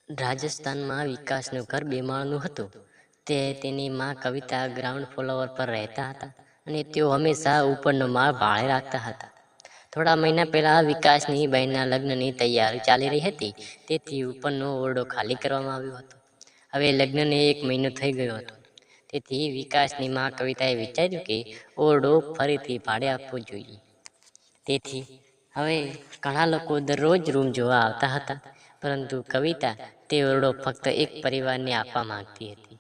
રાજસ્થાનમાં વિકાસનું ઘર બે માળનું હતું. તે તેની માં કવિતા ગ્રાઉન્ડ ફ્લોર પર રહેતા હતા અને તેઓ હંમેશા ઉપરનો માળ ભાડે રાખતા હતા. થોડા મહિના પહેલા વિકાસની બહેનના લગ્નની તૈયારી ચાલી રહી હતી, તેથી ઉપરનો ઓરડો ખાલી કરવામાં આવ્યો હતો. હવે લગ્નને 1 મહિનો થઈ ગયો હતો, તેથી વિકાસની માં કવિતાએ વિચાર્યું કે ઓરડો ફરીથી ભાડે આપવો જોઈએ. તેથી હવે ઘણા લોકો દરરોજ રૂમ જોવા આવતા હતા, પરંતુ કવિતા તે ઓરડો ફક્ત એક પરિવારને આપવા માંગતી હતી.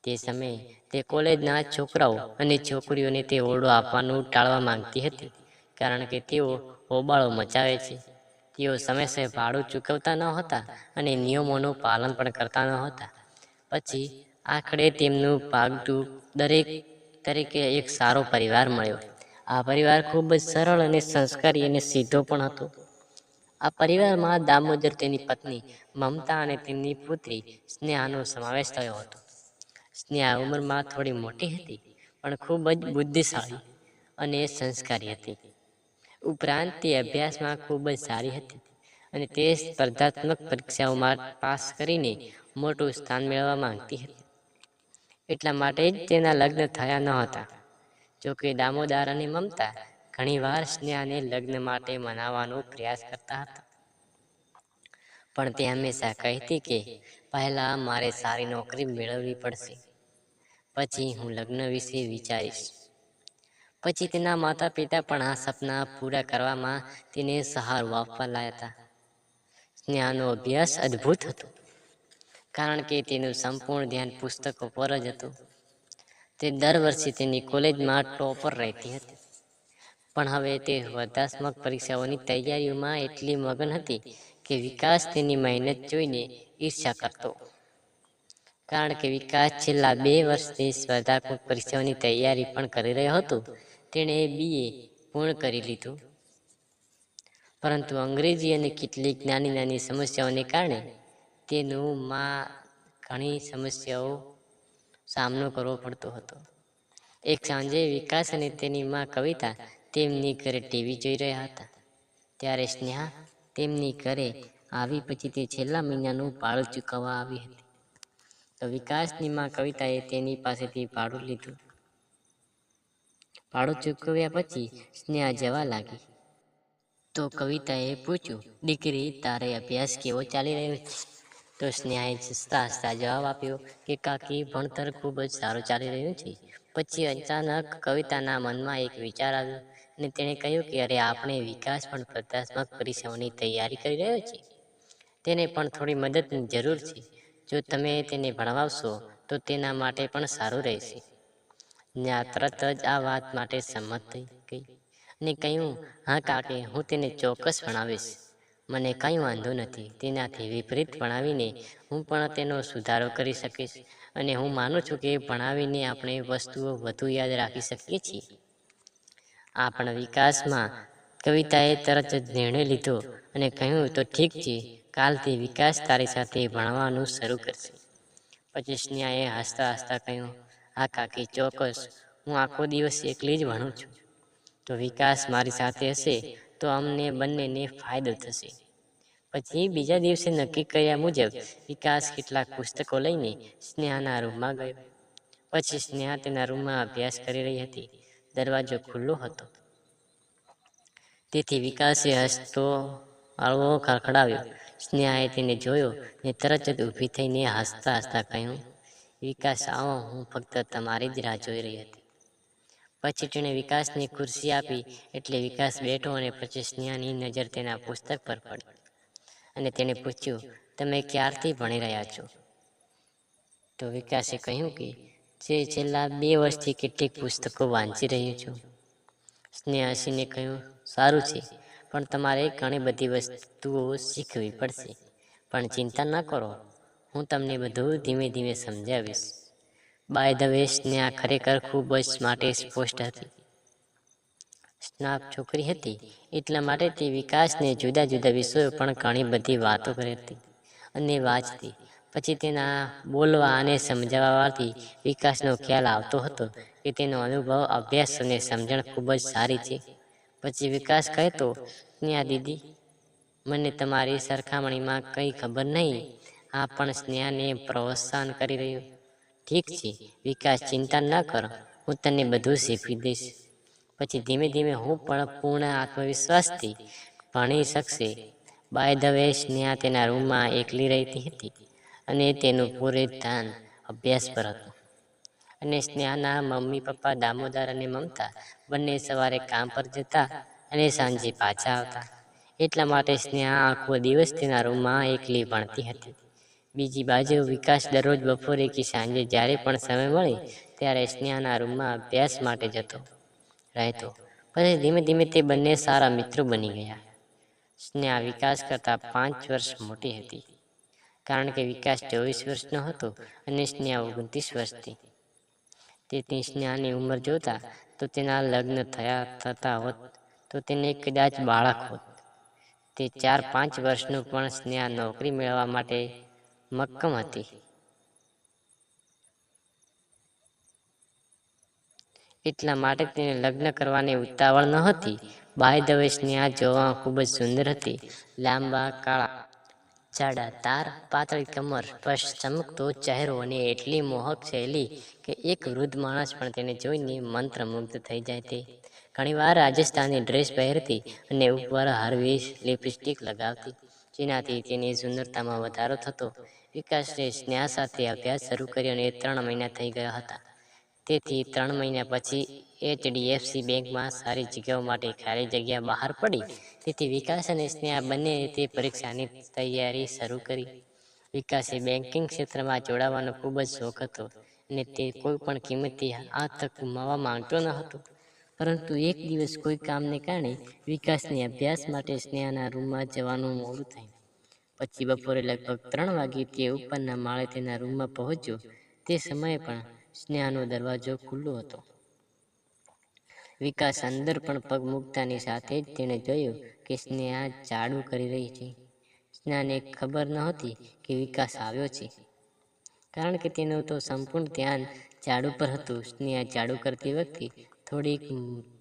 તે સમયે તે કોલેજના છોકરાઓ અને છોકરીઓને તે ઓરડો આપવાનું ટાળવા માંગતી હતી, કારણ કે તેઓ હોબાળો મચાવે છે. તેઓ સમયસર ભાડું ચૂકવતા ન હતા અને નિયમોનું પાલન પણ કરતા ન હતા. પછી આખરે તેમનું ભાગતું દરેક તરીકે એક સારો પરિવાર મળ્યો. આ પરિવાર ખૂબ જ સરળ અને સંસ્કારી અને સીધો પણ હતો. આ પરિવારમાં દામોદર, તેની પત્ની મમતા અને તેમની પુત્રી સ્નેહાનો સમાવેશ થયો હતો. સ્નેહા ઉંમરમાં થોડી મોટી હતી, પણ ખૂબ જ બુદ્ધિશાળી અને સંસ્કારી હતી. ઉપરાંત તે અભ્યાસમાં ખૂબ જ સારી હતી અને તે સ્પર્ધાત્મક પરીક્ષાઓમાં પાસ કરીને મોટું સ્થાન મેળવવા માંગતી હતી. એટલા માટે જ તેના લગ્ન થયા ન હતા. જોકે દામોદર અને મમતા ઘણીવાર સ્નેહાને લગ્ન માટે મનાવવાનો પ્રયાસ કરતા હતા, પણ તે હંમેશા કહેતી કે પહેલા મારે સારી નોકરી મેળવવી પડશે, પછી હું લગ્ન વિશે વિચારીશ. પછી તેના માતા પિતા પણ આ સપના પૂરા કરવામાં તેને સહારો આપવા લાગ્યા હતા. સ્નેહાનો અભ્યાસ અદ્ભુત હતો, કારણ કે તેનું સંપૂર્ણ ધ્યાન પુસ્તકો પર જ હતું. તે દર વર્ષે તેની કોલેજમાં ટોપર રહેતી હતી, પણ હવે તે સ્પર્ધાત્મક પરીક્ષાઓની તૈયારીઓમાં એટલી મગન હતી કે વિકાસ તેની મહેનત જોઈને ઈર્ષ્યા કરતો. કારણ કે વિકાસ છેલ્લા 2 વર્ષથી સ્પર્ધાત્મક પરીક્ષાઓની તૈયારી પણ કરી રહ્યો હતો. તેણે BA પૂર્ણ કરી લીધું, પરંતુ અંગ્રેજી અને કેટલીક નાની નાની સમસ્યાઓને કારણે તેનું માં ઘણી સમસ્યાઓ સામનો કરવો પડતો હતો. એક સાંજે વિકાસ અને તેની માં કવિતા તેમની ઘરે ટીવી જોઈ રહ્યા હતા. ત્યારે સ્નેહા તેમની ઘરે આવી પછી તે છેલ્લા મહિનાનું ભાડું ચૂકવવા આવી હતી. તો વિકાસની માં કવિતાએ તેની પાસેથી ભાડું લીધું. ભાડું ચૂકવ્યા પછી સ્નેહા જવા લાગી. તો કવિતાએ પૂછ્યું, દીકરી, તારે અભ્યાસ કેવો ચાલી રહ્યો છે? તો સ્નેહાએ હસતા હસતા જવાબ આપ્યો કે કાકી, ભણતર ખૂબ જ સારું ચાલી રહ્યું છે. પછી અચાનક કવિતાના મનમાં એક વિચાર આવ્યો અને તેણે કહ્યું કે અરે, આપણે વિકાસ પણ સ્પર્ધાત્મક પરીક્ષાઓની તૈયારી કરી રહ્યો છે. તેને પણ થોડી મદદની જરૂર છે. જો તમે તેને ભણાવશો તો તેના માટે પણ સારું રહેશે. સ્નેહા તરત જ આ વાત માટે સંમત થઈ ગઈ અને કહ્યું, હા કાકી, હું તેને ચોક્કસ ભણાવીશ. મને કંઈ વાંધો નથી. તેનાથી વિપરીત ભણાવીને હું પણ તેનો સુધારો કરી શકીશ અને હું માનું છું કે ભણાવીને આપણે વસ્તુઓ વધુ યાદ રાખી શકીએ છીએ. આપણા વિકાસમાં કવિતાએ તરત જ નિર્ણય લીધો અને કહ્યું, તો ઠીક છે, કાલથી વિકાસ તારી સાથે ભણવાનું શરૂ કરશે. પછી સ્નેહાએ હસતા હસતા કહ્યું, હા કાકી, ચોક્કસ, હું આખો દિવસ એકલી જ ભણું છું. તો વિકાસ મારી સાથે હશે તો અમને બંનેને ફાયદો થશે. પછી બીજા દિવસે નક્કી કર્યા મુજબ વિકાસ કેટલાક પુસ્તકો લઈને સ્નેહાના રૂમમાં ગયો. પછી સ્નેહા તેના રૂમમાં અભ્યાસ કરી રહી હતી. દરવાજો ખુલ્લો હતો, તેથી વિકાસે હસતો હળવો ખડખડાવ્યો. સ્નેહાએ તેને જોયો ને તરત જ ઊભી થઈને હસતા હસતા કહ્યું, વિકાસ, આવો, હું ફક્ત તમારી જ રાહ જોઈ રહી હતી. પછી તેણે વિકાસને ખુરશી આપી એટલે વિકાસ બેઠો અને પછી સ્નેહાની નજર તેના પુસ્તક પર પડી અને તેણે પૂછ્યું, તમે ક્યારથી ભણી રહ્યા છો? તો વિકાસે કહ્યું કે છેલ્લા 2 વર્ષથી કેટલીક પુસ્તકો વાંચી રહ્યો છું. સ્નેહા હસીને કહ્યું, સારું છે, પણ તમારે ઘણી બધી વસ્તુઓ શીખવી પડશે. પણ ચિંતા ન કરો, હું તમને બધું ધીમે ધીમે સમજાવીશ. બાય ધ વે, સ્નેહા ખરેખર ખૂબ જ સ્પોસ્ટ હતી. સ્નાપ છોકરી હતી, એટલા માટે તે વિકાસને જુદા જુદા વિષયો પણ ઘણી બધી વાતો કરતી અને વાંચતી. પછી તેના બોલવા અને સમજાવવાથી વિકાસનો ખ્યાલ આવતો હતો કે તેનો અનુભવ, અભ્યાસ અને સમજણ ખૂબ જ સારી છે. પછી વિકાસ કહેતો, સ્નેહા દીદી, મને તમારી સરખામણીમાં કંઈ ખબર નહીં. આ પણ સ્નેહાને પ્રોત્સાહન કરી રહ્યો. ઠીક છે વિકાસ, ચિંતા ન કર, હું તને બધું શીખવી દઈશ. પછી ધીમે ધીમે હું પણ પૂર્ણ આત્મવિશ્વાસથી ભણી શકશે. બાય ધ વે, સ્નેહા તેના રૂમમાં એકલી રહેતી હતી અને તેનું પૂરે ધ્યાન અભ્યાસ પર હતું. અને સ્નેહાના મમ્મી પપ્પા દામોદર અને મમતા બંને સવારે કામ પર જતા અને સાંજે પાછા આવતા. એટલા માટે સ્નેહા આખો દિવસ તેના રૂમમાં એકલી ભણતી હતી. બીજી બાજુ વિકાસ દરરોજ બપોરે કે સાંજે જ્યારે પણ સમય મળે ત્યારે સ્નેહાના રૂમમાં અભ્યાસ માટે જતો રહેતો. પછી ધીમે ધીમે તે બંને સારા મિત્રો બની ગયા. સ્નેહા વિકાસ કરતાં 5 વર્ષ મોટી હતી, કારણ કે વિકાસ 24 વર્ષનો હતો અને સ્નેહા 29 વર્ષથી. તેથી સ્નેહાની ઉંમર જોતા તો તેના લગ્ન થતા હોત તો તેને કદાચ બાળક હોત. તે 4-5 વર્ષનું પણ સ્નેહા નોકરી મેળવવા માટે મક્કમ હતી. એટલા માટે તેને લગ્ન કરવાની ઉતાવળ ન હતી. બાય ધ વે, સ્નેહા જોવામાં ખૂબ જ સુંદર હતી. લાંબા કાળા જાડા તાર, પાતળી કમર, સ્પષ્ટ ચમકતો ચહેરો અને એટલી મોહક શૈલી કે એક વૃદ્ધ માણસ પણ તેને જોઈને મંત્રમુગ્ધ થઈ જાય. તે ઘણીવાર રાજસ્થાની ડ્રેસ પહેરતી અને ઉપર હળવી લિપસ્ટિક લગાવતી, જેનાથી તેની સુંદરતામાં વધારો થતો. વિકાસે સ્નેહા સાથે અભ્યાસ શરૂ કર્યો અને 3 મહિના થઈ ગયા હતા. તેથી 3 મહિના પછી HDFC બેંકમાં સારી જગ્યાઓ માટે ખાલી જગ્યા બહાર પડી. તેથી વિકાસ અને સ્નેહા બંને તે પરીક્ષાની તૈયારી શરૂ કરી. વિકાસે બેન્કિંગ ક્ષેત્રમાં જોડાવાનો ખૂબ જ શોખ હતો અને તે કોઈ પણ કિંમતે આ તક ગુમાવવા માંગતો ન હતો. પરંતુ એક દિવસ કોઈ કામને કારણે વિકાસને અભ્યાસ માટે સ્નેહાના રૂમમાં જવાનું મોડું થયું. પછી બપોરે લગભગ 3 વાગે તે ઉપરના માળે તેના રૂમમાં પહોંચ્યો. તે સમયે પણ સ્નેહાનો દરવાજો ખુલ્લો હતો. વિકાસ અંદર પણ પગ મૂકતાની સાથે જ તેણે જોયું કે સ્નેહા ઝાડુ કરી રહી છે. સ્નેહાને ખબર નહોતી કે વિકાસ આવ્યો છે, કારણ કે તેનું તો સંપૂર્ણ ધ્યાન ઝાડુ પર હતું. સ્નેહા ઝાડુ કરતી વખતે થોડીક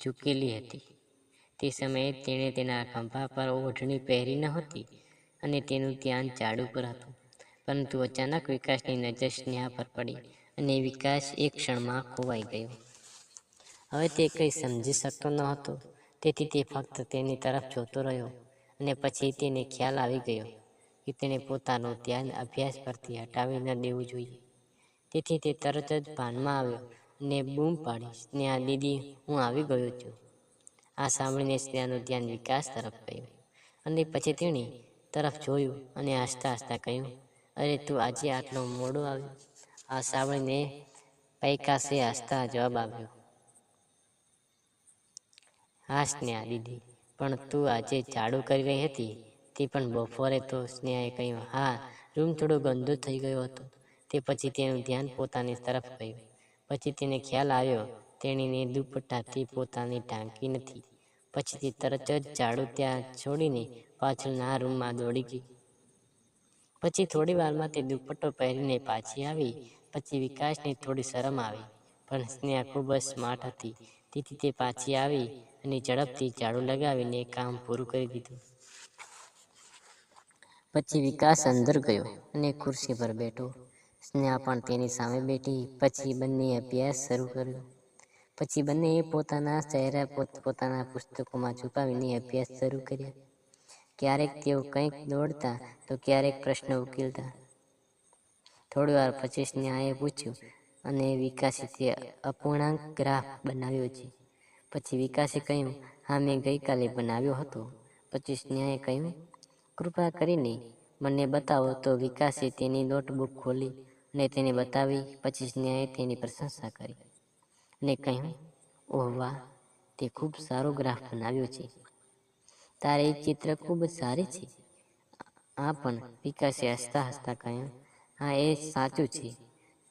ઝૂકેલી હતી. તે સમયે તેણે તેના ખભા પર ઓઢણી પહેરી નહોતી અને તેનું ધ્યાન ઝાડુ પર હતું. પરંતુ અચાનક વિકાસની નજર સ્નેહા પર પડી અને વિકાસ એક ક્ષણમાં ખોવાઈ ગયો. હવે તે કંઈ સમજી શકતો ન હતો, તેથી તે ફક્ત તેની તરફ જોતો રહ્યો. અને પછી તેને ખ્યાલ આવી ગયો કે તેણે પોતાનું ધ્યાન અભ્યાસ પરથી હટાવી ન દેવું જોઈએ. તેથી તે તરત જ ભાનમાં આવ્યો અને બૂમ પાડી, સ્નેહા દીદી, હું આવી ગયો છું. આ સાંભળીને સ્નેહાનું ધ્યાન વિકાસ તરફ ગયું અને પછી તેણી તરફ જોયું અને હસતા હસતા કહ્યું, અરે તું આજે આટલો મોડો આવ્યો. આ સાંભળીને વિકાસે હસતા જવાબ આપ્યો, હા સ્નેહા દીદી, પણ તું આજે ઝાડુ કરી રહી હતી, તે પણ બપોરે તો. સ્નેહાએ કહ્યું, હા, રૂમ થોડો ગંદો થઈ ગયો હતો. તે પછી તેનું ધ્યાન પોતાની તરફ ગયું. પછી તેને ખ્યાલ આવ્યો તેણીને દુપટ્ટાથી પોતાની ઢાંકી નથી. પછી તે તરત જ ઝાડુ ત્યાં છોડીને પાછળના રૂમમાં દોડી ગઈ. પછી થોડી વારમાં તે દુપટ્ટો પહેરીને પાછી આવી. પછી વિકાસને થોડી શરમ આવી, પણ સ્નેહા ખૂબ જ સ્માર્ટ હતી, તેથી તે પાછી આવી અને ઝડપથી ઝાડુ લગાવીને કામ પૂરું કરી દીધું. પછી વિકાસ અંદર ગયો અને ખુરશી પર બેઠો. સ્નેહા પણ તેની સામે બેઠી. પછી બંનેએ અભ્યાસ શરૂ કર્યો. પછી બંનેએ પોતાના ચહેરા પોતાના પુસ્તકોમાં છુપાવીને અભ્યાસ શરૂ કર્યા. ક્યારેક તેઓ કંઈક દોડતા તો ક્યારેક પ્રશ્ન ઉકેલતા. થોડી વાર પછી સ્નેહાએ પૂછ્યું, અને વિકાસે તે અપૂર્ણાંક ગ્રાફ બનાવ્યો છે? પછી વિકાસે કહ્યું, હા, મેં ગઈકાલે બનાવ્યો હતો. પછી સ્નેહાએ કહ્યું, કૃપા કરીને મને બતાવો. તો વિકાસે તેની નોટબુક ખોલી અને તેને બતાવી. પછી સ્નેહાએ તેની પ્રશંસા કરી અને કહ્યું, ઓહ વાહ, તે ખૂબ સારો ગ્રાફ બનાવ્યો છે. તારી ચિત્ર ખૂબ જ સારી છે. આ પણ, વિકાસે હસતા હસતા કહ્યું, હા, એ સાચું છે.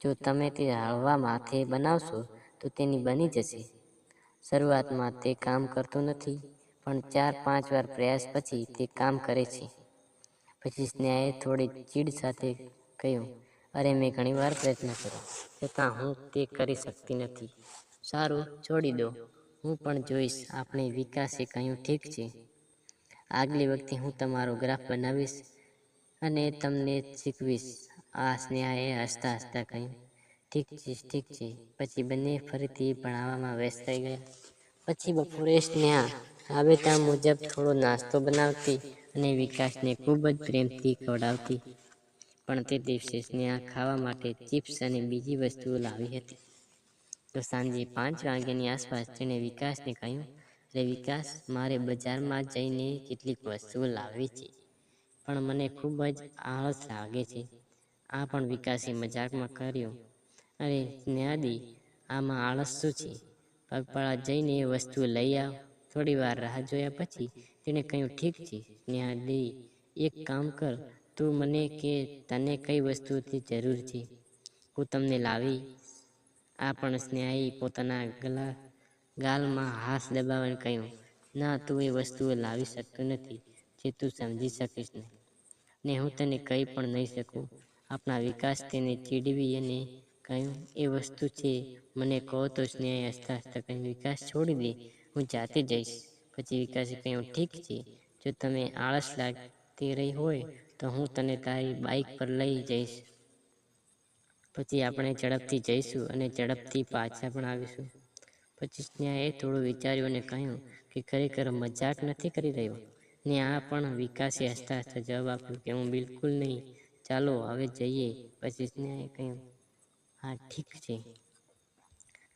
જો તમે તે હળવા માથે બનાવશો તો તેની બની જશે. શરૂઆતમાં તે કામ કરતું નથી, પણ 4-5 વાર પ્રયાસ પછી તે કામ કરે છે. પછી સ્નેહાએ થોડી ચીડ સાથે કહ્યું, અરે મેં ઘણીવાર પ્રયત્ન કર્યો, છતાં હું તે કરી શકતી નથી. સારું, છોડી દો, હું પણ જોઈશ. આપણે વિકાસે કહ્યું, ઠીક છે. આગલી વખતે હું તમારો ગ્રાફ બનાવીશ અને તમને શીખવીશ. આ સ્નેહાએ હસતા હસતા કહ્યું, ઠીક છે ઠીક છે. પછી બંને ફરીથી ભણાવવામાં વ્યસ્ત થઈ ગયા. પછી બપોરે સ્નેહા રાબેતા મુજબ થોડો નાસ્તો બનાવતી અને વિકાસને ખૂબ જ પ્રેમથી ખવડાવતી. પણ તે દિવસે સ્નેહા ખાવા માટે ચિપ્સ અને બીજી વસ્તુઓ લાવી હતી. તો સાંજે 5 વાગ્યાની આસપાસ તેણે વિકાસને કહ્યું, અરે વિકાસ, મારે બજારમાં જઈને કેટલીક વસ્તુઓ લાવવી છે, પણ મને ખૂબ જ આળસ લાગે છે. આ પણ વિકાસે મજાકમાં કર્યું, અરે સ્નેહાદી, આમાં આળસ શું છે? પગપાળા જઈને એ વસ્તુ લઈ આવ. થોડી વાર રાહ જોયા પછી તેણે કહ્યું, ઠીક છે સ્નેહાદી, એક કામ કર, તું મને કે તને કઈ વસ્તુની જરૂર છે, હું તમને લાવી. આ પણ સ્નેહાએ પોતાના ગાલમાં હાથ દબાવીને કહ્યું, ના, તું એ વસ્તુઓ લાવી શકતો નથી જે તું સમજી શકીશ નહીં, ને હું તને કહી પણ નહીં શકું. આપણા વિકાસ તેને ચીડવી અને કહ્યું, એ વસ્તુ છે, મને કહો તો. સ્નેહાએ હસતા હસતા કહ્યું, વિકાસ છોડી દે, હું જાતે જઈશ. પછી વિકાસે કહ્યું, ઠીક છે, જો તને આળસ લાગતી રહી હોય તો હું તને તારી બાઇક પર લઈ જઈશ. પછી આપણે ઝડપથી જઈશું અને ઝડપથી પાછા પણ આવીશું. પછી સ્નેહાએ થોડું વિચાર્યું અને કહ્યું કે ખરેખર મજાક નથી કરી રહ્યો ને. આ પણ વિકાસે હસતા હસતા જવાબ આપ્યો કે હું બિલકુલ નહીં, ચાલો હવે જઈએ. પછી સ્નેહાએ કહ્યું, હા ઠીક છે,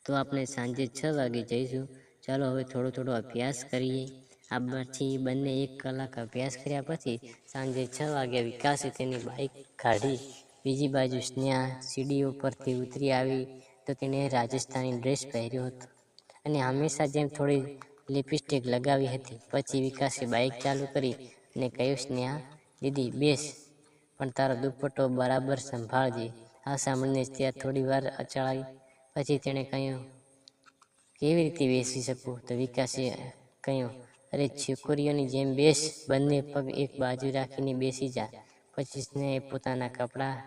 તો આપણે સાંજે 6 વાગે જઈશું. ચાલો હવે થોડો થોડો અભ્યાસ કરીએ. આ પછી બંને 1 કલાક અભ્યાસ કર્યા પછી સાંજે 6 વાગે વિકાસે તેની બાઇક કાઢી. બીજી બાજુ સ્નેહા સીડીઓ પરથી ઉતરી આવી તો તેણે રાજસ્થાની ડ્રેસ પહેર્યો હતો અને હંમેશા જેમ થોડી લિપસ્ટિક લગાવી હતી. પછી વિકાસે બાઇક ચાલુ કરી અને કહ્યું, સ્નેહા દીદી બેસ, પણ તારો દુપટ્ટો બરાબર સંભાળજે. આ સાંભળીને ત્યાં થોડી વાર અચળાઈ. પછી તેણે કહ્યું, કેવી રીતે બેસી શકું? તો વિકાસે કહ્યું, અરે છોકરીઓની જેમ બેસ, બંને પગ એક બાજુ રાખીને બેસી જા. પછી સ્નેહાએ પોતાના કપડાં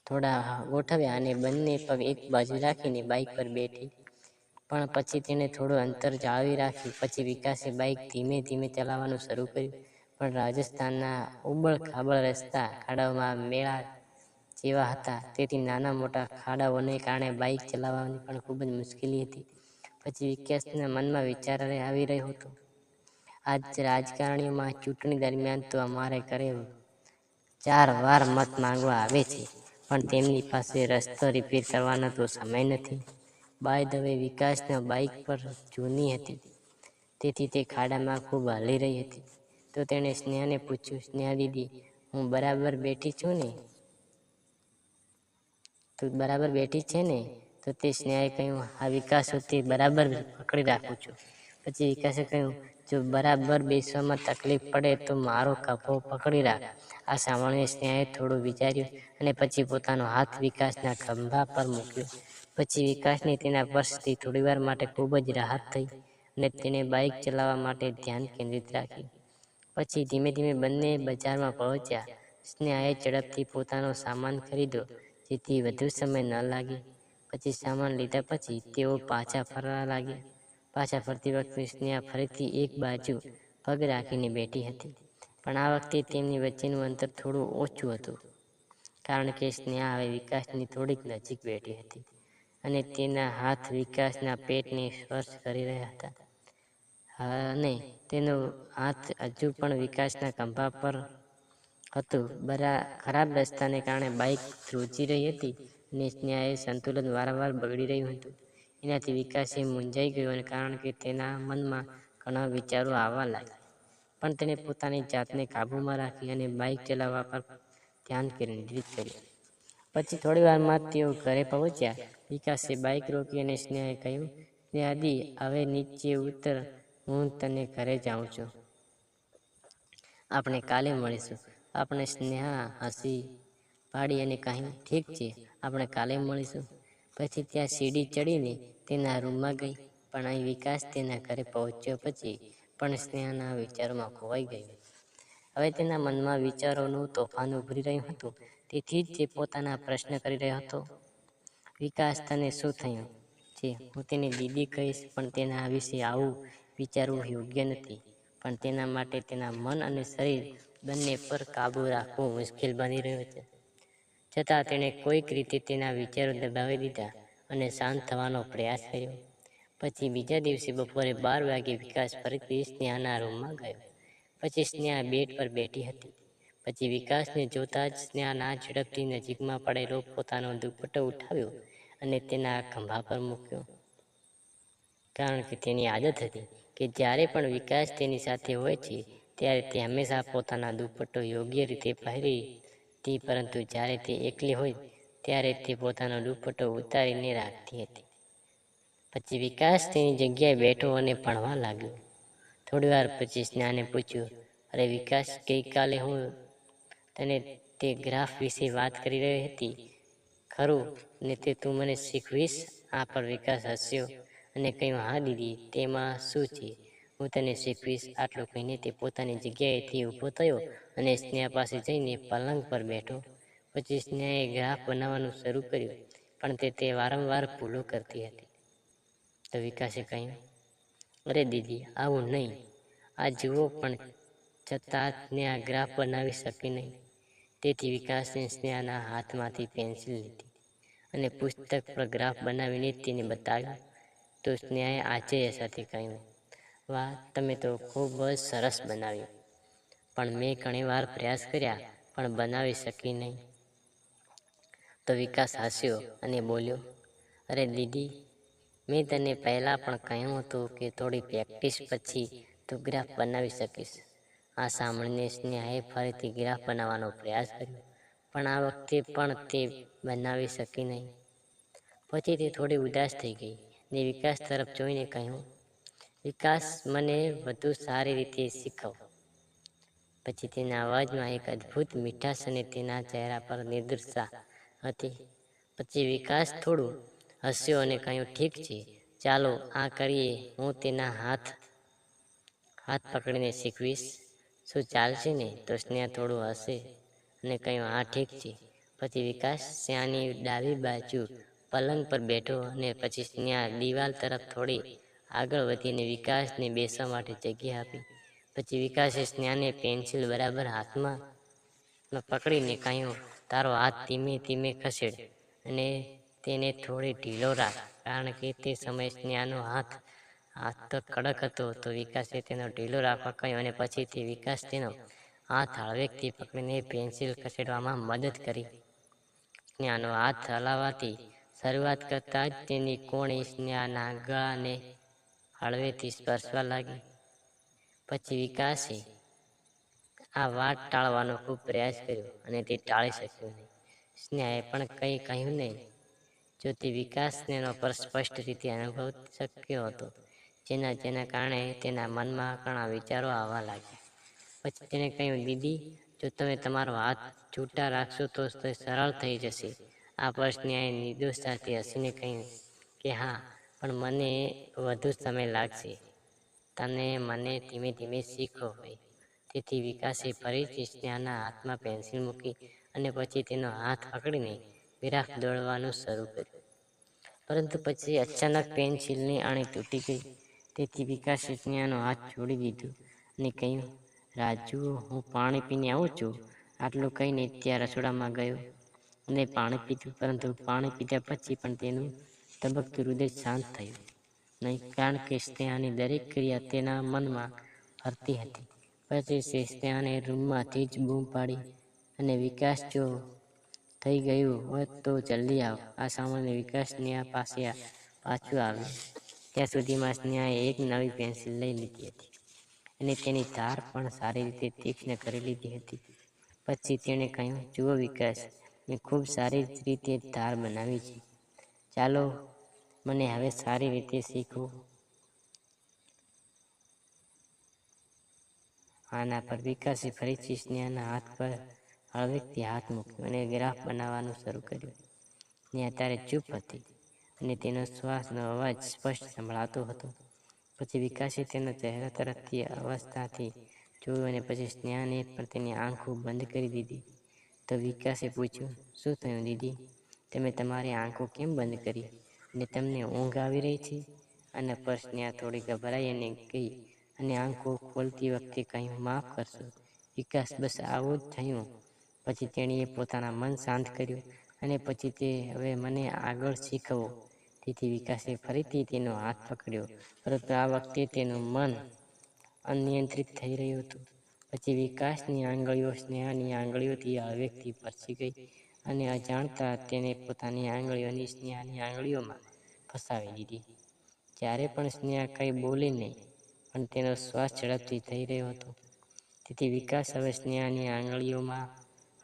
થોડા ગોઠવ્યા અને બંને પગ એક બાજુ રાખીને બાઇક પર બેઠી. પણ પછી તેણે થોડું અંતર જાળવી રાખ્યું. પછી વિકાસે બાઇક ધીમે ધીમે ચલાવવાનું શરૂ કર્યું. પણ રાજસ્થાનના ઉબડ-ખાબડ રસ્તા ખાડાઓમાં મેળા જેવા હતા, તેથી નાના મોટા ખાડાઓને કારણે બાઇક ચલાવવાની પણ ખૂબ જ મુશ્કેલી હતી. પછી વિકાસના મનમાં વિચાર આવી રહ્યો હતો, આજ રાજકારણીઓમાં ચૂંટણી દરમિયાન તો અમારે ઘરે 4 વાર મત માંગવા આવે છે, પણ તેમની પાસે રસ્તો રિપેર કરવાનો તો સમય નથી. બાય ધ વે, વિકાસના બાઇક પર જૂની હતી, તેથી તે ખાડામાં ખૂબ હલી રહી હતી. તો તેણે સ્નેહાને પૂછ્યું, સ્નેહા દીદી, હું બરાબર બેઠી છું ને? તું બરાબર બેઠી છે ને? તો તે સ્નેહાએ કહ્યું, હા વિકાસ, હું તે બરાબર પકડી રાખું છું. પછી વિકાસે કહ્યું, જો બરાબર બેસવામાં તકલીફ પડે તો મારો ખભો પકડી રાખ. આ સાંભળીને સ્નેહાએ થોડું વિચાર્યું અને પછી પોતાનો હાથ વિકાસના ખભા પર મૂક્યો. પછી વિકાસને તેના સ્પર્શથી થોડીવાર માટે ખૂબ જ રાહત થઈ અને તેણે બાઇક ચલાવવા માટે ધ્યાન કેન્દ્રિત રાખ્યું. પછી ધીમે ધીમે બંને બજારમાં પહોંચ્યા. સ્નેહાએ ઝડપથી પોતાનો સામાન ખરીદ્યો જેથી વધુ સમય ન લાગે. પછી સામાન લીધા પછી તેઓ પાછા ફરવા લાગ્યા. પાછા ફરતી વખતે સ્નેહા ફરીથી એક બાજુ પગ રાખીને બેઠી હતી, પણ આ વખતે તેમની વચ્ચેનું અંતર થોડું ઓછું હતું, કારણ કે સ્નેહા હવે વિકાસની થોડીક નજીક બેઠી હતી અને તેના હાથ વિકાસના પેટને સ્પર્શ કરી રહ્યા હતા અને તેનો હાથ હજુ પણ વિકાસના ખભા પર હતું. ખરાબ રસ્તાને કારણે બાઇક ધ્રુજી રહી હતી અને સ્નેહાએ સંતુલન વારંવાર બગડી રહ્યું હતું. એનાથી વિકાસે મૂંઝાઈ ગયો, કારણ કે તેના મનમાં ઘણા વિચારો આવવા લાગ્યા. પણ તેણે પોતાની જાતને કાબૂમાં રાખી અને બાઇક ચલાવવા પર ધ્યાન કેન્દ્રિત કર્યું. પછી થોડી વારમાં તેઓ ઘરે પહોંચ્યા. વિકાસે બાઇક રોકી અને સ્નેહાએ કહ્યું, સ્નેહાદી, હવે નીચે ઉતર, હું તને ઘરે જાઉં છું. આપણે કાલે મળીશું. આપણે સ્નેહા હસી પાડી અને કહ્યું, ઠીક છે, આપણે કાલે મળીશું. પછી ત્યાં સીડી ચડીને તેના રૂમમાં ગઈ. પણ અહીં વિકાસ તેના ઘરે પહોંચ્યો પછી પણ સ્નેહાના વિચારોમાં ખોવાઈ ગયો. હવે તેના મનમાં વિચારોનું તોફાન ઉભરી રહ્યું હતું. તેથી જ તે પોતાના પ્રશ્ન કરી રહ્યો હતો, વિકાસ, તને શું થયું છે? હું તેને દીદી કહીશ, પણ તેના વિશે આવું વિચારવું યોગ્ય નથી. પણ તેના માટે તેના મન અને શરીર બંને પર કાબૂ રાખવું મુશ્કેલ બની રહ્યો છે. છતાં તેણે કોઈક રીતે તેના વિચારો દબાવી દીધા અને શાંત થવાનો પ્રયાસ કર્યો. પછી બીજા દિવસે બપોરે 12 વાગે વિકાસ ફરીથી સ્નેહાના રૂમમાં ગયો. પછી સ્નેહા બેડ પર બેઠી હતી. પછી વિકાસને જોતા જ સ્નેહાના ઝડપથી નજીકમાં પડેલો પોતાનો દુપટ્ટો ઉઠાવ્યો અને તેના ખંભા પર મૂક્યો. કારણ કે તેની આદત હતી કે જ્યારે પણ વિકાસ તેની સાથે હોય છે ત્યારે તે હંમેશા પોતાના દુપટ્ટો યોગ્ય રીતે પહેરતી, પરંતુ જ્યારે તે એકલી હોય ત્યારે તે પોતાનો દુપટ્ટો ઉતારીને રાખતી હતી. પછી વિકાસ તેની જગ્યાએ બેઠો અને ભણવા લાગ્યો. થોડી વાર પછી સ્નેહાને પૂછ્યું, અરે વિકાસ, ગઈકાલે હું તને તે ગ્રાફ વિશે વાત કરી રહી હતી, ખરું ને? તે તું મને શીખવીશ? આ પર વિકાસ હસ્યો અને કહ્યું, હા દીદી, તેમાં શું છે, હું તને શીખવીશ. આટલું કહીને તે પોતાની જગ્યાએથી ઊભો થયો અને સ્નેહા પાસે જઈને પલંગ પર બેઠો. પછી સ્નેહાએ ગ્રાફ બનાવવાનું શરૂ કર્યું, પણ તે વારંવાર ભૂલો કરતી હતી. તો વિકાસે કહ્યું, અરે દીદી, આવું નહીં, આ જુઓ. પણ છતાં સ્નેહા ગ્રાફ બનાવી શકી નહીં. તેથી વિકાસને સ્નેહાના હાથમાંથી પેન્સિલ લીધી અને પુસ્તક પર ગ્રાફ બનાવીને તેને બતાવ્યું. તો સ્નેહાએ આશ્ચર્ય સાથે કહ્યું, વાહ, તમે તો ખૂબ જ સરસ બનાવ્યું, પણ મેં ઘણીવાર પ્રયાસ કર્યા પણ બનાવી શકી નહીં. તો વિકાસ હસ્યો અને બોલ્યો, અરે દીદી, મેં તને પહેલાં પણ કહ્યું હતું કે થોડી પ્રેક્ટિસ પછી તું ગ્રાફ બનાવી શકીશ. આ સાંભળીને સ્નેહાએ ફરીથી ગ્રાફ બનાવવાનો પ્રયાસ કર્યો, પણ આ વખતે પણ તે બનાવી શકી નહીં. પછી તે થોડી ઉદાસ થઈ ગઈ ને વિકાસ તરફ જોઈને કહ્યું, વિકાસ, મને વધુ સારી રીતે શીખવ. પછી તેના અવાજમાં એક અદ્ભુત મીઠાશ અને તેના ચહેરા પર નિર્દોષતા હતી. પછી વિકાસ થોડું હસ્યો અને કહ્યું, ઠીક છે, ચાલો આ કરીએ. હું તેના હાથ પકડીને શીખવીશ. શું ચાલશે ને? તો સ્નેહા થોડું હસે અને કહ્યું, હા ઠીક છે. પછી વિકાસ સ્નેહાની ડાબી બાજુ પલંગ પર બેઠો અને પછી સ્નેહા દિવાલ તરફ થોડી આગળ વધીને વિકાસને બેસવા માટે જગ્યા આપી. પછી વિકાસે સ્નેહાને પેન્સિલ બરાબર હાથમાં પકડીને કહ્યું, તારો હાથ ધીમે ધીમે ખસેડ અને તેને થોડી ઢીલો રાખ. કારણ કે તે સમયે સ્નેહાનો હાથ તો કડક હતો, તો વિકાસે તેનો ઢીલો રાખવા કહ્યું અને પછી તે વિકાસ તેનો હાથ હળવેકથી પકડીને પેન્સિલ ખસેડવામાં મદદ કરી. સ્નેહાનો હાથ હલાવવાની શરૂઆત કરતાં જ તેની કોણી સ્નેહાના ગળાને હળવેથી સ્પર્શવા લાગી. પછી વિકાસે આ વાત ટાળવાનો ખૂબ પ્રયાસ કર્યો અને તે ટાળી શક્યો નહીં. સ્નેહાએ પણ કંઈ કહ્યું નહીં. જો તે વિકાસને પર સ્પષ્ટ રીતે અનુભવી શક્યો હતો, જેના કારણે તેના મનમાં ઘણા વિચારો આવવા લાગ્યા. પછી તેણે કહ્યું, દીદી, જો તમે તમારો હાથ છૂટા રાખશો તો તે સરળ થઈ જશે. આ પર સ્નેહાએ નિર્દોષતાથી હસીને કહ્યું કે હા, પણ મને વધુ સમય લાગશે. મને ધીમે ધીમે શીખવો હોય. તેથી વિકાસે ફરીથી સ્નેહાના હાથમાં પેન્સિલ મૂકી અને પછી તેનો હાથ પકડીને ગ્રાફ દોરવાનું શરૂ કર્યું. પરંતુ પછી અચાનક પેન્સિલની અણી તૂટી ગઈ. તેથી વિકાસે સ્નેહાનો હાથ છોડી દીધો અને કહ્યું, રાજુ, હું પાણી પીને આવું છું. આટલું કહીને ત્યાં રસોડામાં ગયો અને પાણી પીધું. પરંતુ પાણી પીધા પછી પણ તેનું ધબકતું હૃદય શાંત થયું નહીં, કારણ કે સ્નેહાની દરેક ક્રિયા તેના મનમાં ફરતી હતી. પછી તે સ્નેહાને રૂમમાંથી જ બૂમ પાડી અને વિકાસ, જો થઈ ગયું હોત તો જલ્દી આવ. આ સાંભળીને વિકાસ સ્નેહા પાસે પાછું આવ્યું. ત્યાં સુધીમાં સ્નેહાએ એક નવી પેન્સિલ લઈ લીધી હતી અને તેની ધાર પણ સારી રીતે તીક્ષ્ણ કરી લીધી હતી. પછી તેણે કહ્યું, જુઓ વિકાસ, મેં ખૂબ સારી રીતે ધાર બનાવી છે. ચાલો, મને હવે સારી રીતે શીખવું. આના પર વિકાસે ફરીથી સ્નેહાના હાથ પર હળવેકથી હાથ મૂક્યો અને ગ્રાફ બનાવવાનું શરૂ કર્યું. સ્નેહા ત્યારે ચૂપ હતી અને તેનો શ્વાસનો અવાજ સ્પષ્ટ સંભળાતો હતો. પછી વિકાસે તેના ચહેરા તરફથી અવસ્થાથી જોયું અને પછી સ્નેહાને પણ તેની આંખો બંધ કરી દીધી. તો વિકાસે પૂછ્યું, શું થયું દીદી? તમે તમારી આંખો કેમ બંધ કરી અને તમને ઊંઘ આવી રહી છે? આના પર સ્નેહા થોડી ગભરાઈ અને ગઈ અને આંખો ખોલતી વખતે કહ્યું, માફ કરશો વિકાસ બસ આવું જ થયું. પછી તેણીએ પોતાના મન શાંત કર્યું અને પછી તે હવે મને આગળ શીખવો. તેથી વિકાસે ફરીથી તેનો હાથ પકડ્યો, પરંતુ આ વખતે તેનું મન અનિયંત્રિત થઈ રહ્યું હતું. પછી વિકાસની આંગળીઓ સ્નેહાની આંગળીઓથી હળવેકથી સ્પર્શી ગઈ અને અજાણતા તેને પોતાની આંગળીઓની સ્નેહાની આંગળીઓમાં ફસાવી દીધી. જ્યારે પણ સ્નેહા કંઈ બોલી નહીં, પણ તેનો શ્વાસ ઝડપથી થઈ રહ્યો હતો. તેથી વિકાસ હવે સ્નેહાની આંગળીઓમાં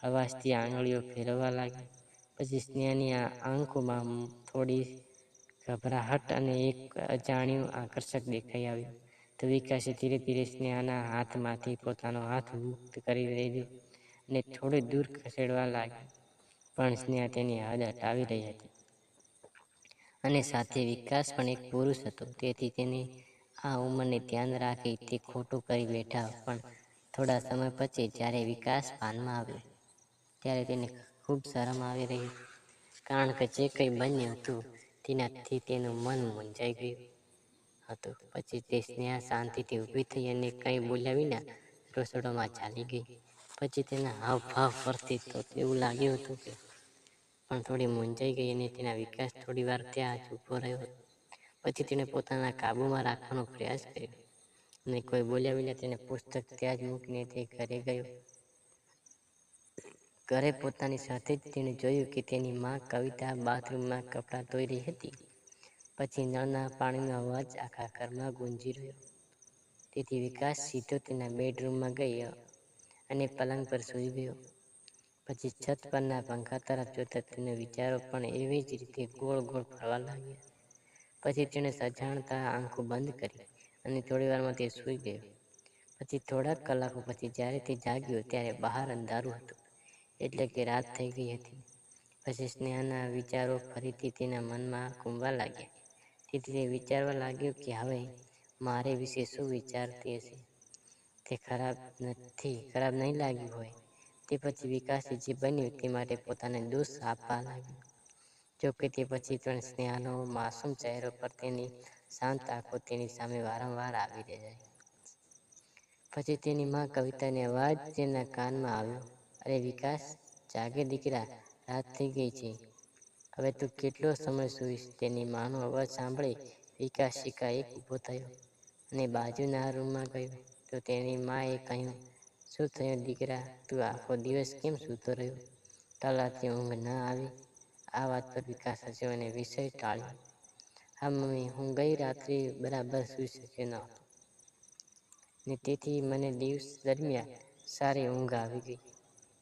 હળવાશથી આંગળીઓ ફેરવવા લાગ્યો. પછી સ્નેહાની આંખોમાં થોડી ગભરાહટ અને એક અજાણ્યું આકર્ષક દેખાઈ આવ્યું. તો વિકાસે ધીરે ધીરે સ્નેહાના હાથમાંથી પોતાનો હાથ મુક્ત કરી લીધો અને થોડે દૂર ખસેડવા લાગ્યો. પણ સ્નેહા તેની હદ હટાવી રહી હતી. અને સાથે વિકાસ પણ એક પુરુષ હતો, તેથી તેને આ ઉંમરને ધ્યાન રાખી તે ખોટું કરી બેઠા. પણ થોડા સમય પછી જ્યારે વિકાસ ભાનમાં આવ્યો ત્યારે તેને ખૂબ શરમ આવી રહી હતી, કારણ કે જે કંઈ બન્યું હતું તેનાથી તેનું મન મૂંઝાઈ ગયું હતું. પછી તે સ્નેહા શાંતિથી ઊભી થઈ અને કંઈ બોલ્યા વિના રસોડામાં ચાલી ગઈ. પછી તેના હાવભાવ પરથી તો એવું લાગ્યું હતું કે પણ થોડી મૂંઝાઈ ગઈ અને તેના વિકાસ થોડી વાર ત્યાં જ ઊભો રહ્યો. પછી તેણે પોતાના કાબૂમાં રાખવાનો પ્રયાસ કર્યો અને કોઈ બોલ્યા વિના તેને પુસ્તક ત્યાં જ મૂકીને તે ઘરે ગયો. ઘરે પોતાની સાથે જ તેણે જોયું કે તેની માં કવિતા બાથરૂમમાં કપડાં ધોઈ રહી હતી. પછી નળના પાણીનો અવાજ આખા ઘરમાં ગુંજી રહ્યો. તેથી વિકાસ સીધો તેના બેડરૂમમાં ગયો અને પલંગ પર સૂઈ ગયો. પછી છત પરના પંખા તરફ જોતા તેના વિચારો પણ એવી જ રીતે ગોળ ગોળ ફરવા લાગ્યા. પછી તેણે સજાણતા આંખો બંધ કરી અને થોડી વારમાં તે સૂઈ ગયો. પછી થોડાક કલાકો પછી જ્યારે તે જાગ્યો ત્યારે બહાર અંધારું હતું, એટલે કે રાત થઈ ગઈ હતી. પછી સ્નેહાના વિચારો ફરીથી તેના મનમાં ઘૂમવા લાગ્યા. તેથી તે વિચારવા લાગ્યો કે હવે મારે વિશે શું વિચારતી હશે. તે ખરાબ નહીં લાગ્યું હોય. તે પછી વિકાસે જે બન્યું તે માટે પોતાને દોષ આપવા લાગ્યો. જોકે તે પછી પણ સ્નેહાનો માસૂમ ચહેરો પર તેની શાંત આંખો તેની સામે વારંવાર આવી જાય. પછી તેની માં કવિતાની અવાજ તેના કાનમાં આવ્યો, અરે વિકાસ, જાગે દીકરા, રાત થઈ ગઈ છે. હવે તું કેટલો સમય સૂઈશ? તેની માનો અવાજ સાંભળી વિકાસ એકાએક ઊભો થયો અને બાજુના રૂમમાં ગયો. તો તેની માએ કહ્યું, શું થયું દીકરા, તું આખો દિવસ કેમ સૂતો રહ્યો? કલાકથી ઊંઘ ન આવી? આ વાત પર વિકાસ હસ્યો અને વિષય ટાળ્યો. હા મમ્મી, હું ગઈ રાત્રે બરાબર સૂઈ શક્યો ન હતો ને તેથી મને દિવસ દરમિયાન સારી ઊંઘ આવી ગઈ.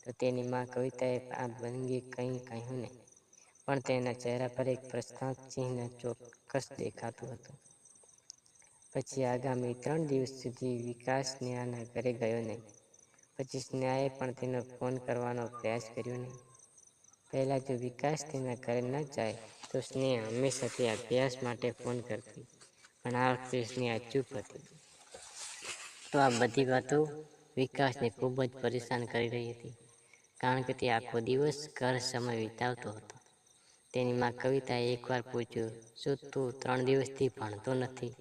તો તેની માં કવિતાએ આ અંગે કંઈ કહ્યું નહીં, પણ તેના ચહેરા પર એક પ્રશ્નાર્થ ચિહ્ન ચોક્કસ દેખાતું હતું. પછી આગામી 3 દિવસ સુધી વિકાસ સ્નેહાના ઘરે ગયો નહીં. પછી સ્નેહાએ પણ તેનો ફોન કરવાનો પ્રયાસ કર્યો નહીં. પહેલાં જો વિકાસ તેના ઘરે ન જાય તો સ્નેહા હંમેશા તે અભ્યાસ માટે ફોન કરતી, પણ આ વખતે સ્નેહા ચૂપ હતી. તો આ બધી વાતો વિકાસને ખૂબ જ પરેશાન કરી રહી હતી, કારણ કે તે આખો દિવસ ઘર સમય વિતાવતો હતો. તેની માં કવિતાએ એકવાર પૂછ્યું, શું તું 3 દિવસથી ભણતો નથી?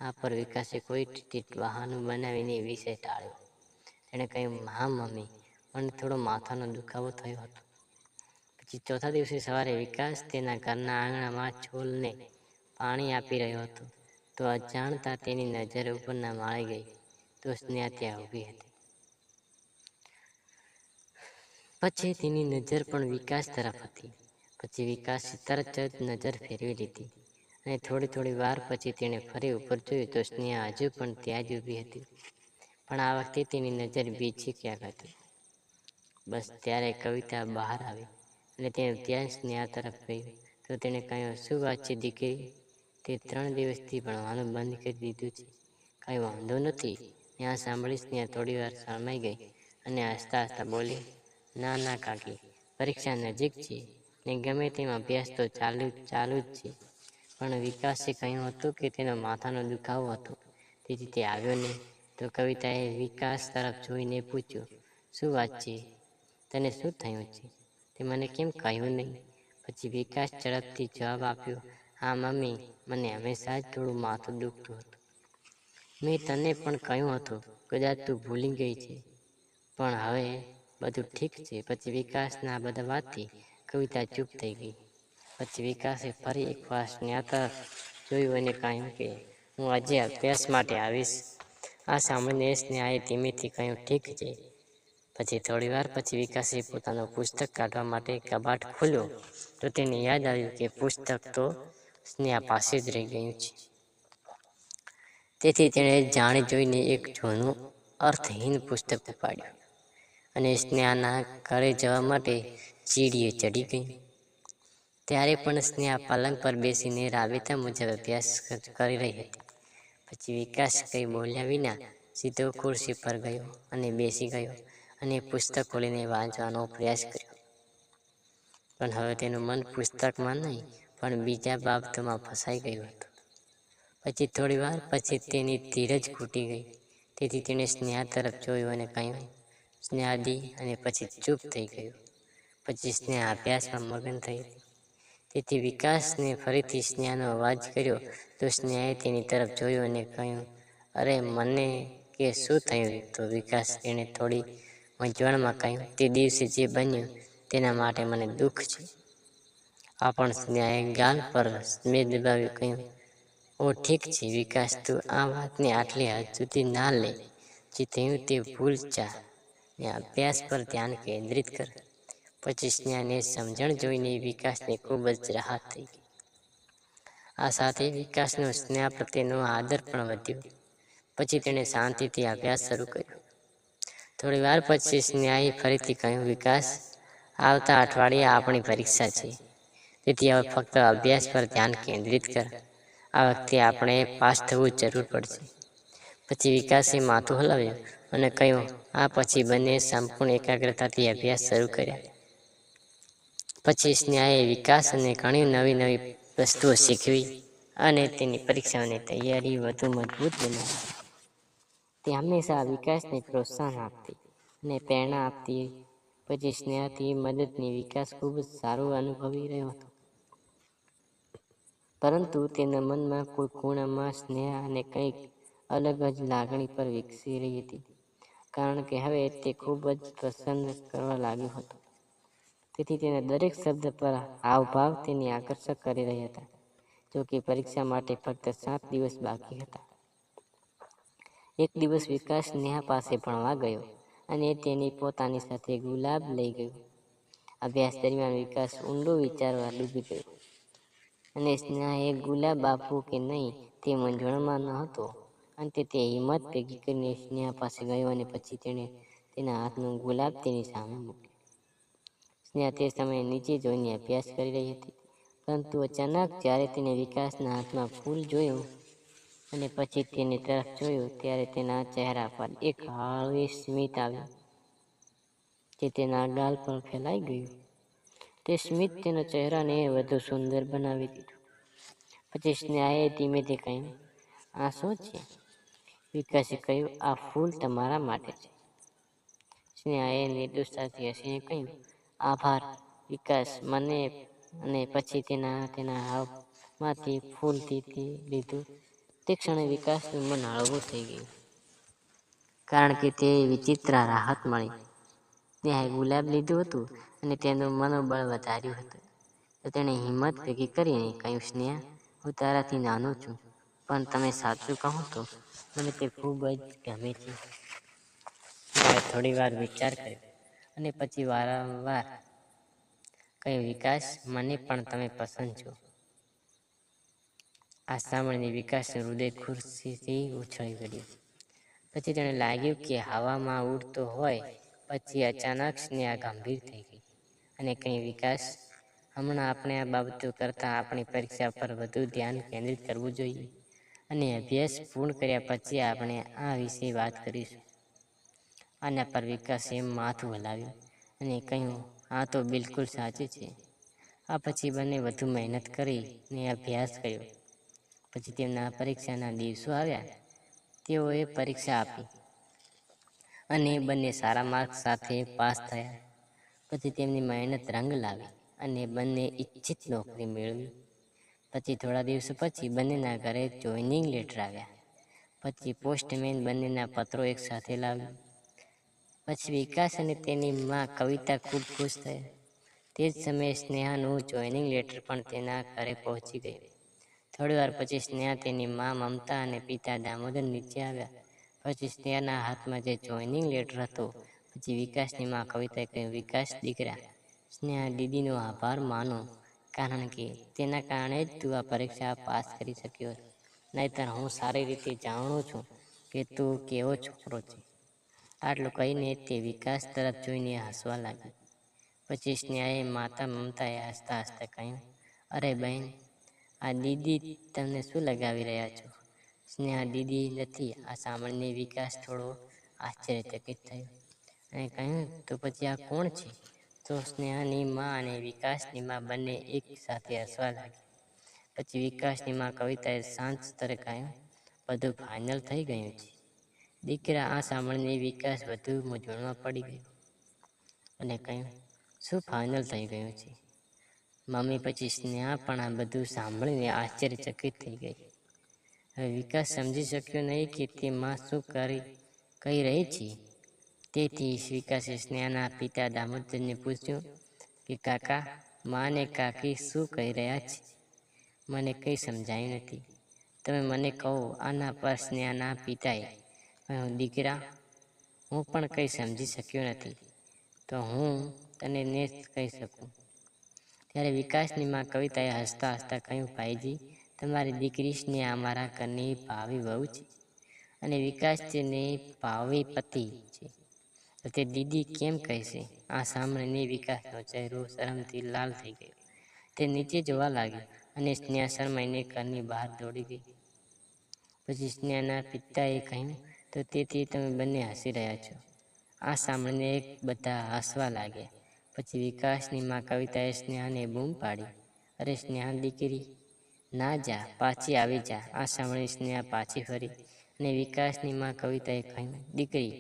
આ પર વિકાસે કોઈ રીતે બહાનું બનાવીને વિષય ટાળ્યો. તેણે કહ્યું, હા મમ્મી, મને થોડો માથાનો દુખાવો થયો હતો. પછી ચોથા દિવસે સવારે વિકાસ તેના ઘરના આંગણામાં છોડને પાણી આપી રહ્યો હતો. તો અજાણતા તેની નજર ઉપરના માળે ગઈ. તો સ્નેહા ત્યાં ઊભી હતી. પછી તેની નજર પણ વિકાસ તરફ હતી. પછી વિકાસે તરત જ નજર ફેરવી લીધી અને થોડી વાર પછી તેણે ફરી ઉપર જોયું તો સ્નેહા હજુ પણ ત્યાં જ ઊભી હતી, પણ આ વખતે તેની નજર બીજી ક્યાંક હતી. બસ ત્યારે કવિતા બહાર આવી અને તેનું ધ્યાન સ્નેહા તરફ ગયું. તો તેણે કહ્યું, શું વાત છે દીકરી? તે 3 દિવસથી ભણવાનું બંધ કરી દીધું છે. કંઈ વાંધો નથી? આ સાંભળી સ્નેહા થોડી વાર શરમાઈ ગઈ અને હસતા હસતા બોલી, ના ના કાકી, પરીક્ષા નજીક છે ને ગમે તેમ અભ્યાસ તો ચાલુ જ છે. પણ વિકાસે કહ્યું હતું કે તેનો માથાનો દુખાવો હતો, તેથી તે આવ્યો નહીં. તો કવિતાએ વિકાસ તરફ જોઈને પૂછ્યું, શું વાત છે? તને શું થયું છે? તે મને કેમ કહ્યું નહીં? પછી વિકાસ ઝડપથી જવાબ આપ્યો, હા મમ્મી, મને હંમેશા જ થોડું માથું દુખતું હતું. મેં તને પણ કહ્યું હતું, કદાચ તું ભૂલી ગઈ છે, પણ હવે બધું ઠીક છે. પછી વિકાસના બધા વાતથી કવિતા ચૂપ થઈ ગઈ. પછી વિકાસે ફરી એકવાર સ્નેહા તરફ જોયું અને કહ્યું કે હું આજે અભ્યાસ માટે આવીશ. આ સાંભળીને સ્નેહાએ ધીમેથી કહ્યું, ઠીક છે. પછી થોડી વાર પછી વિકાસે પોતાનું પુસ્તક કાઢવા માટે કબાટ ખોલ્યો તો તેને યાદ આવ્યું કે પુસ્તક તો સ્નેહા પાસે જ રહી ગયું છે. તેથી તેણે જાણી જોઈને એક જૂનું અર્થહીન પુસ્તક ઉપાડ્યું અને સ્નેહાના ઘરે જવા માટે સીડીએ ચડી ગઈ. ત્યારે પણ સ્નેહા પલંગ પર બેસીને રાબેતા મુજબ અભ્યાસ કરી રહી હતી. પછી વિકાસ કંઈ બોલ્યા વિના સીધો ખુરશી પર ગયો અને બેસી ગયો અને પુસ્તક ખોલીને વાંચવાનો પ્રયાસ કર્યો. પણ હવે તેનું મન પુસ્તકમાં નહીં પણ બીજા બાબતોમાં ફસાઈ ગયું હતું. પછી થોડી વાર પછી તેની ધીરજ ખૂટી ગઈ. તેથી તેણે સ્નેહા તરફ જોયું અને કહ્યું, સ્નેહાદી, અને પછી ચૂપ થઈ ગયું. પછી સ્નેહા અભ્યાસમાં મગન થઈ હતી. તેથી વિકાસને ફરીથી સ્નેહાનો અવાજ કર્યો તો સ્નેહાએ તેની તરફ જોયું અને કહ્યું, અરે મને કે શું થયું? તો વિકાસ તેણે થોડી મૂંઝવણમાં કહ્યું, તે દિવસે જે બન્યું તેના માટે મને દુઃખ છે. આ પણ સ્નેહાએ ગાલ પર સ્મિત દબાવી કહ્યું, ઓ ઠીક છે વિકાસ, તું આ વાતને આટલી હદ સુધી ના લે. જે થયું તે ભૂલ જા ને અભ્યાસ પર ધ્યાન કેન્દ્રિત કર. પછી સ્નેહાને સમજણ જોઈને વિકાસને ખૂબ જ રાહત થઈ ગઈ. આ સાથે વિકાસનો સ્નેહા પ્રત્યેનો આદર પણ વધ્યો. પછી તેણે શાંતિથી અભ્યાસ શરૂ કર્યો. થોડી વાર પછી સ્નેહાએ ફરીથી કહ્યું, વિકાસ, આવતા અઠવાડિયે આપણી પરીક્ષા છે. તેથી હવે ફક્ત અભ્યાસ પર ધ્યાન કેન્દ્રિત કર. આ વખતે આપણે પાસ થવું જરૂર પડશે. પછી વિકાસે માથું હલાવ્યું અને કહ્યું, આ પછી બંને સંપૂર્ણ એકાગ્રતાથી અભ્યાસ શરૂ કર્યા. પછી સ્નેહાએ વિકાસને ઘણી નવી નવી વસ્તુઓ શીખવી અને તેની પરીક્ષાઓની તૈયારી વધુ મજબૂત બનાવી. તે હંમેશા વિકાસને પ્રોત્સાહન આપતી અને પ્રેરણા આપતી. પછી સ્નેહાથી મદદની વિકાસ ખૂબ જ સારું અનુભવી રહ્યો હતો. પરંતુ તેના મનમાં કોઈ ખૂણામાં સ્નેહા અને કંઈક અલગ જ લાગણી પર વિકસી રહી હતી. કારણ કે હવે તે ખૂબ જ પસંદ કરવા લાગ્યો હતો. તેથી તેના દરેક શબ્દ પર હાવભાવ તેને આકર્ષક કરી રહ્યા હતા. જો કે પરીક્ષા માટે ફક્ત 7 દિવસ બાકી હતા. એક દિવસ વિકાસ સ્નેહા પાસે ભણવા ગયો અને તેની પોતાની સાથે ગુલાબ લઈ ગયો. અભ્યાસ દરમિયાન વિકાસ ઊંડો વિચારવા ડૂબી ગયો અને સ્નેહાએ ગુલાબ આપવું કે નહીં તે મૂંઝવણમાં ન હતો. અંતે તે હિંમત ભેગી કરીને સ્નેહા પાસે ગયો અને પછી તેણે તેના હાથનો ગુલાબ તેની સામે મૂક્યો. સ્નેહા તે સમયે નીચે જોઈને અભ્યાસ કરી રહી હતી. પરંતુ અચાનક જ્યારે તેણે વિકાસના હાથમાં ફૂલ જોયું અને પછી તેની તરફ જોયું ત્યારે તેના ચહેરા પર એક હળવી સ્મિત આવ્યું જે તેના ગાલ પર ફેલાઈ ગયું. તે સ્મિત તેના ચહેરાને વધુ સુંદર બનાવી દીધું. પછી સ્નેહાએ ધીમેથી કહ્યું, આ શું છે? વિકાસે કહ્યું, આ ફૂલ તમારા માટે છે. સ્નેહાએ નિર્દોષતાથી હસીને કહ્યું, આભાર વિકાસ. મને અને પછી તેના હાથમાંથી ફૂલથી લીધું. તે ક્ષણે વિકાસનું મન હળવું થઈ ગયું કારણ કે તે વિચિત્ર રાહત મળી. સ્નેહાએ ગુલાબ લીધું હતું અને તેનું મનોબળ વધાર્યું હતું. તો તેણે હિંમત ભેગી કરીને કહ્યું, સ્નેહા, હું તારાથી નાનો છું, પણ તમે સાચું કહો તો મને તે ખૂબ જ ગમે છે. સ્નેહાએ થોડી વાર વિચાર કર્યો અને પછી વારંવાર કહ્યું, વિકાસ, મને પણ તમે પસંદ છો. આ સાંભળીને વિકાસનું હૃદય ખુશીથી ઉછળી પડ્યું. પછી તેને લાગ્યું કે હવામાં ઉડતો હોય. પછી અચાનક સ્નેહા ગંભીર થઈ ગઈ અને કહી, વિકાસ, હમણાં આપણે આ બાબતો કરતાં આપણી પરીક્ષા પર વધુ ધ્યાન કેન્દ્રિત કરવું જોઈએ અને અભ્યાસ પૂર્ણ કર્યા પછી આપણે આ વિશે વાત કરીશું. આના પર વિકાસે માથું હલાવ્યું અને કહ્યું, આ તો બિલકુલ સાચું છે. આ પછી બંને વધુ મહેનત કરીને અભ્યાસ કર્યો. પછી તેમના પરીક્ષાના દિવસો આવ્યા. તેઓએ પરીક્ષા આપી અને બંને સારા માર્ક સાથે પાસ થયા. પછી તેમની મહેનત રંગ લાવી અને બંને ઈચ્છિત નોકરી મેળવી. પછી થોડા દિવસો પછી બંનેના ઘરે જોઈનિંગ લેટર આવ્યા. પછી પોસ્ટમેન બંનેના પત્રો એક સાથે લાવ્યો. પછી વિકાસ અને તેની માં કવિતા ખૂબ ખુશ થયા. તે જ સમયે સ્નેહાનું જોઈનિંગ લેટર પણ તેના ઘરે પહોંચી ગયું. થોડી વાર પછી સ્નેહા, તેની માં મમતા અને પિતા દામોદર નીચે આવ્યા. પછી સ્નેહાના હાથમાં જે જોઈનિંગ લેટર હતો. પછી વિકાસની માં કવિતાએ કહ્યું, વિકાસ દીકરા, સ્નેહા દીદીનો આભાર માનો, કારણ કે તેના કારણે જ તું આ પરીક્ષા પાસ કરી શક્યો. નહીંતર હું સારી રીતે જાણું છું કે તું કેવો છોકરો છે. આટલું કહીને તે વિકાસ તરફ જોઈને હસવા લાગી. પછી સ્નેહાએ માતા મમતાએ હસતા હસતા કહ્યું, અરે બહેન, આ દીદી તમને શું લગાવી રહ્યા છો? સ્નેહા દીદી નથી. આ સાંભળીને વિકાસ થોડો આશ્ચર્યચકિત થયો અને કહ્યું, તો પછી આ કોણ છે? તો સ્નેહાની માં અને વિકાસની માં બંને એક સાથે હસવા લાગી. પછી વિકાસની માં કવિતાએ શાંત સ્તરે કહ્યું, બધું ફાઇનલ થઈ ગયું છે દીકરા. આ સાંભળીને વિકાસ વધુ મૂંઝવણમાં પડી ગયો અને કહ્યું, શું ફાઇનલ થઈ ગયું છે મમ્મી? પછી સ્નેહા પણ આ બધું સાંભળીને આશ્ચર્યચકિત થઈ ગઈ. હવે વિકાસ સમજી શક્યો નહીં કે તે માં શું કહી રહી છે. તેથી વિકાસે સ્નેહાના પિતા દામોદરને પૂછ્યું કે કાકા, માં અને કાકી શું કહી રહ્યા છે? મને કંઈ સમજાયું નથી, તમે મને કહો. આના પર સ્નેહાના પિતાએ કહ્યું, દીકરા, હું પણ કંઈ સમજી શક્યો નથી, તો હું તને ને કહી શકું. ત્યારે વિકાસની માં કવિતાએ હસતા હસતા કહ્યું, ભાઈજી, તમારી દીકરી સ્નેહા અમારા ઘરની ભાવિ વહુ છે અને વિકાસ તેની ભાવિ પતિ છે, તો તે દીદી કેમ કહેશે? આ સાંભળીને વિકાસનો ચહેરો શરમથી લાલ થઈ ગયો. તે નીચે જોવા લાગ્યો અને સ્નેહા શરમાઈને ઘરની બહાર દોડી ગઈ. પછી સ્નેહાના પિતાએ કહ્યું, તો તેથી તમે બંને હસી રહ્યા છો? આ સાંભળીને બધા હસવા લાગ્યા. પછી વિકાસની માં કવિતાએ સ્નેહાને બૂમ પાડી, અરે સ્નેહા દીકરી, ના જા, પાછી આવી જા. આ સાંભળી સ્નેહા પાછી ફરી અને વિકાસની માં કવિતાએ કહ્યું, દીકરી,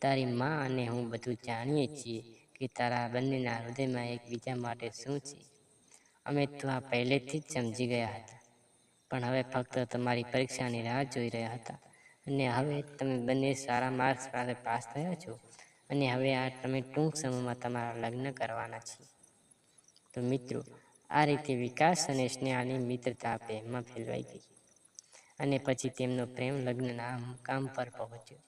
તારી માં અને હું બધું જાણીએ છીએ કે તારા બંનેના હૃદયમાં એકબીજા માટે શું છે. અમે તો આ પહેલેથી જ સમજી ગયા હતા, પણ હવે ફક્ત તમારી પરીક્ષાની રાહ જોઈ રહ્યા હતા. અને હવે તમે બંને સારા માર્ક્સ સાથે પાસ થયા છો અને હવે તમે ટૂંક સમયમાં તમારા લગ્ન કરવાના છે. તો મિત્રો, આ રીતે વિકાસ અને સ્નેહાની મિત્રતા પ્રેમમાં ફેરવાઈ ગઈ અને પછી તેમનો પ્રેમ લગ્નના મુકામ પર પહોંચ્યો.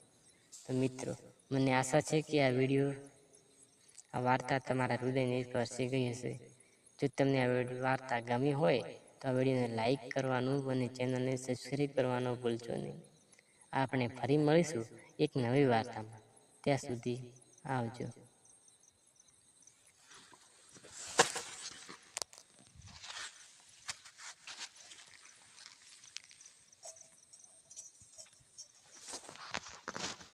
તો મિત્રો, મને આશા છે કે આ વાર્તા તમારા હૃદયને સ્પર્શી ગઈ હશે. જો તમને આ વાર્તા ગમી હોય તો આ વિડીયોને લાઈક કરવાનું અને ચેનલને સબસ્ક્રાઈબ કરવાનું ભૂલશો નહીં. આપણે ફરી મળીશું એક નવી વાર્તામાં. ત્યાં સુધી આવજો.